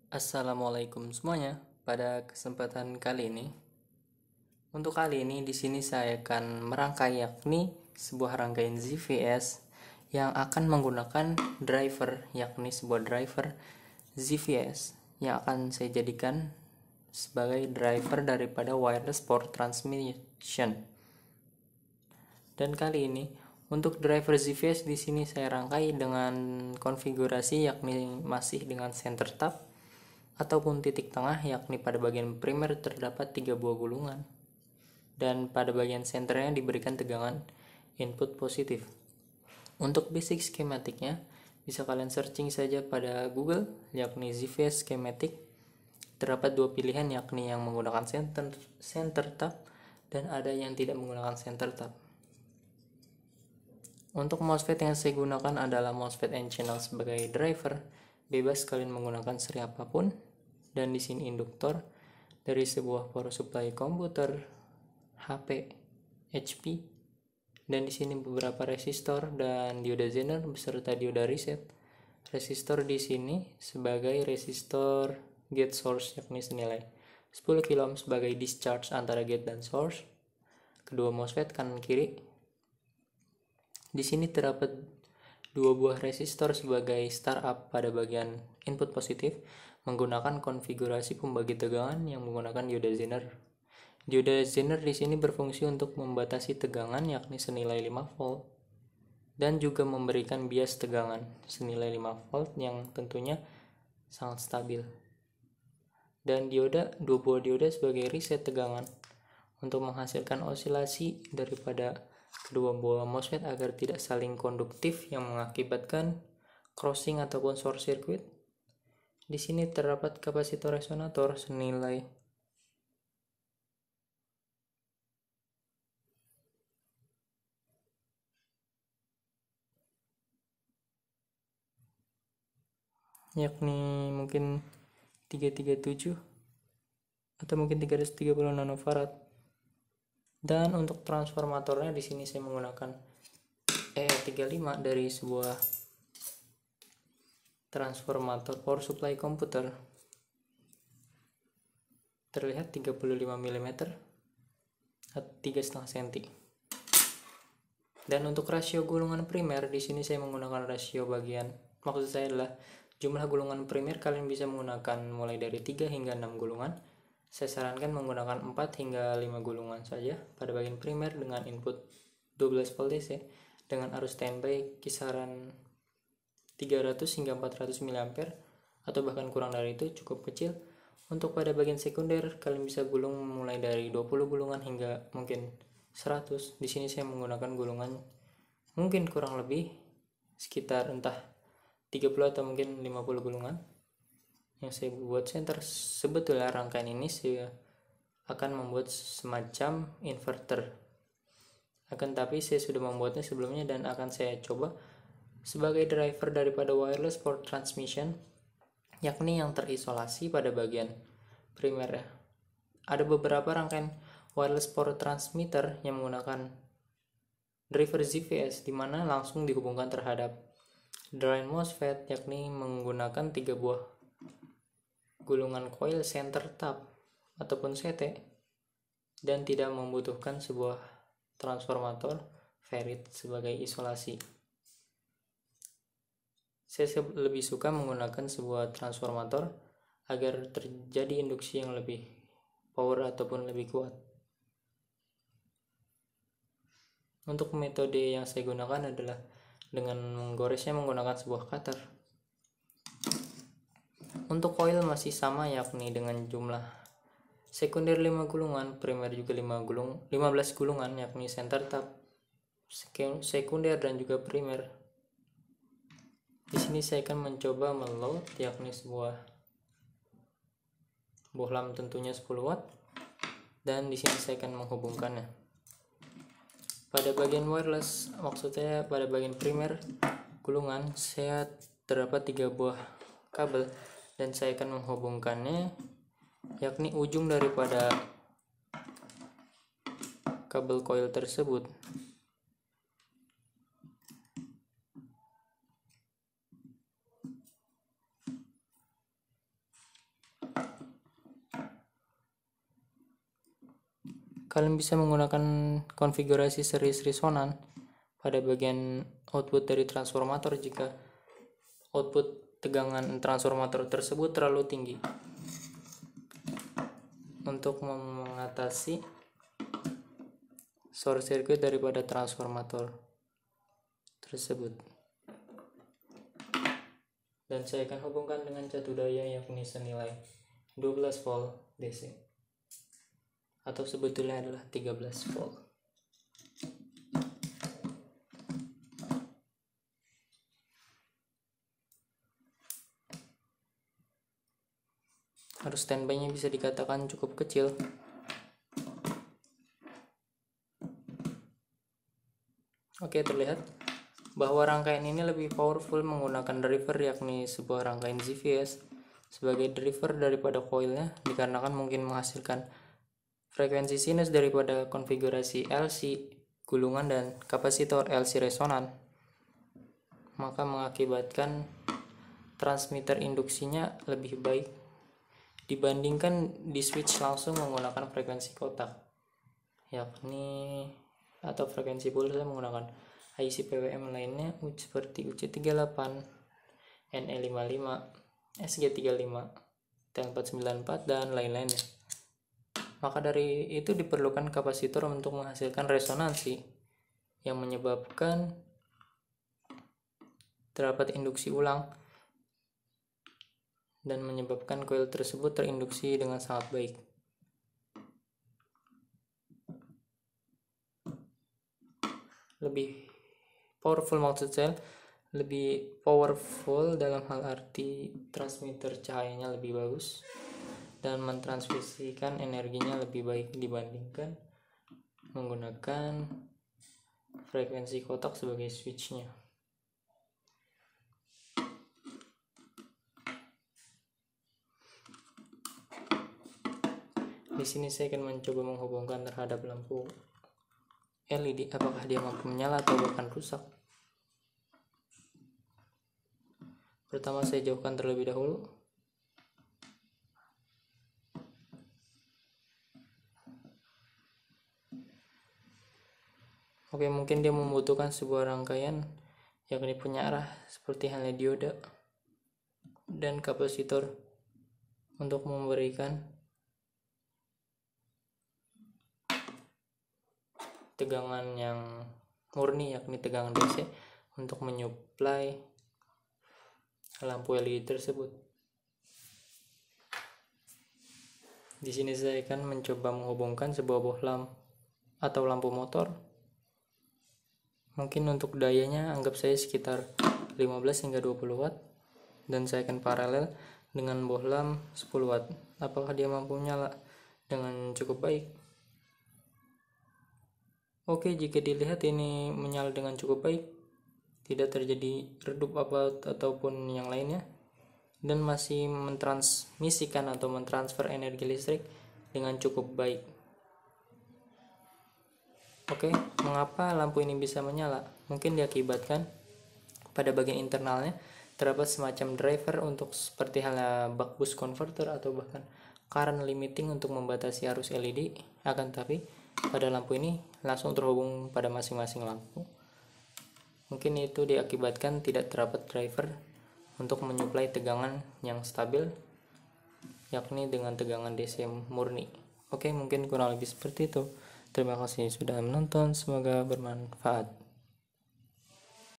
Assalamualaikum semuanya. Pada kesempatan kali ini, di sini saya akan merangkai yakni sebuah rangkaian ZVS yang akan menggunakan driver, yakni sebuah driver ZVS yang akan saya jadikan sebagai driver daripada wireless power transmission. Dan kali ini untuk driver ZVS di sini saya rangkai dengan konfigurasi yakni masih dengan center tap ataupun titik tengah, yakni pada bagian primer terdapat 3 buah gulungan dan pada bagian senternya diberikan tegangan input positif. Untuk basic skematiknya bisa kalian searching saja pada Google, yakni ZVS schematic. Terdapat dua pilihan, yakni yang menggunakan center tap dan ada yang tidak menggunakan center tap. Untuk MOSFET yang saya gunakan adalah MOSFET N-channel sebagai driver. Bebas kalian menggunakan seri apapun. Dan di sini induktor dari sebuah power supply komputer, HP, HP. Dan di sini beberapa resistor dan dioda Zener beserta dioda reset. Resistor di sini sebagai resistor gate source, yakni senilai 10 kilo ohm sebagai discharge antara gate dan source. Kedua MOSFET kanan kiri. Di sini terdapat dua buah resistor sebagai startup pada bagian input positif menggunakan konfigurasi pembagi tegangan yang menggunakan dioda Zener. Dioda Zener di sini berfungsi untuk membatasi tegangan yakni senilai 5 volt dan juga memberikan bias tegangan senilai 5 volt yang tentunya sangat stabil. Dan dua buah dioda sebagai reset tegangan untuk menghasilkan osilasi daripada kedua buah MOSFET agar tidak saling konduktif yang mengakibatkan crossing ataupun short circuit. Di sini terdapat kapasitor resonator senilai yakni mungkin 337 atau mungkin 330 nanofarad. Dan untuk transformatornya di sini saya menggunakan ER35 dari sebuah transformator power supply komputer. Terlihat 35 mm atau 3,5 cm. Dan untuk rasio gulungan primer di sini saya menggunakan rasio bagian. Maksud saya adalah jumlah gulungan primer kalian bisa menggunakan mulai dari 3 hingga 6 gulungan. Saya sarankan menggunakan 4 hingga 5 gulungan saja pada bagian primer dengan input 12 volt DC dengan arus standby kisaran 300 hingga 400 mA atau bahkan kurang dari itu, cukup kecil. Untuk pada bagian sekunder kalian bisa gulung mulai dari 20 gulungan hingga mungkin 100. Di sini saya menggunakan gulungan mungkin kurang lebih sekitar entah 30 atau mungkin 50 gulungan yang saya buat center. Sebetulnya rangkaian ini saya akan membuat semacam inverter, akan tapi saya sudah membuatnya sebelumnya dan akan saya coba sebagai driver daripada wireless power transmission, yakni yang terisolasi pada bagian primer ya. Ada beberapa rangkaian wireless power transmitter yang menggunakan driver ZVS di mana langsung dihubungkan terhadap drain MOSFET, yakni menggunakan 3 buah gulungan coil center tap ataupun CT dan tidak membutuhkan sebuah transformator ferrit sebagai isolasi. Saya lebih suka menggunakan sebuah transformator agar terjadi induksi yang lebih power ataupun lebih kuat. Untuk metode yang saya gunakan adalah dengan menggoresnya menggunakan sebuah cutter. Untuk coil masih sama, yakni dengan jumlah sekunder 5 gulungan, primer juga 15 gulungan, yakni center tap, sekunder dan juga primer. Di sini saya akan mencoba meload yakni sebuah bohlam tentunya 10 watt dan di sini saya akan menghubungkannya. Pada bagian wireless, maksudnya pada bagian primer gulungan, saya terdapat 3 buah kabel dan saya akan menghubungkannya, yakni ujung daripada kabel coil tersebut kalian bisa menggunakan konfigurasi series resonan pada bagian output dari transformator jika output tegangan transformator tersebut terlalu tinggi. Untuk mengatasi short circuit daripada transformator tersebut. Dan saya akan hubungkan dengan catu daya yakni senilai 12 volt DC, atau sebetulnya adalah 13 volt. Harus standby-nya bisa dikatakan cukup kecil. Oke, terlihat bahwa rangkaian ini lebih powerful menggunakan driver yakni sebuah rangkaian ZVS sebagai driver daripada coilnya, dikarenakan mungkin menghasilkan frekuensi sinus daripada konfigurasi LC gulungan dan kapasitor LC resonan, maka mengakibatkan transmitter induksinya lebih baik dibandingkan di switch langsung menggunakan frekuensi kotak, yakni atau frekuensi pulsa menggunakan IC PWM lainnya seperti UC38, NE55, SG35, TL494 dan lain-lainnya. Maka dari itu diperlukan kapasitor untuk menghasilkan resonansi yang menyebabkan terdapat induksi ulang dan menyebabkan coil tersebut terinduksi dengan sangat baik. Lebih powerful maksud saya, lebih powerful dalam hal arti transmitter cahayanya lebih bagus dan mentransmisikan energinya lebih baik dibandingkan menggunakan frekuensi kotak sebagai switchnya. Di sini saya akan mencoba menghubungkan terhadap lampu LED, apakah dia mampu menyala atau bahkan rusak. Pertama saya jauhkan terlebih dahulu. Oke, mungkin dia membutuhkan sebuah rangkaian yakni penyarah seperti halnya dioda dan kapasitor untuk memberikan tegangan yang murni yakni tegangan DC untuk menyuplai lampu LED tersebut. Di sini saya akan mencoba menghubungkan sebuah bohlam atau lampu motor. Mungkin untuk dayanya anggap saya sekitar 15 hingga 20 watt dan saya akan paralel dengan bohlam 10 watt. Apakah dia mampu menyala dengan cukup baik? Oke, jika dilihat ini menyala dengan cukup baik, tidak terjadi redup apa ataupun yang lainnya, dan masih mentransmisikan atau mentransfer energi listrik dengan cukup baik. Oke, mengapa lampu ini bisa menyala? Mungkin diakibatkan pada bagian internalnya terdapat semacam driver untuk seperti halnya buck boost converter atau bahkan current limiting untuk membatasi arus LED. Akan tapi pada lampu ini langsung terhubung pada masing-masing lampu. Mungkin itu diakibatkan tidak terdapat driver untuk menyuplai tegangan yang stabil, yakni dengan tegangan DC murni. Oke, mungkin kurang lebih seperti itu. Terima kasih sudah menonton, semoga bermanfaat.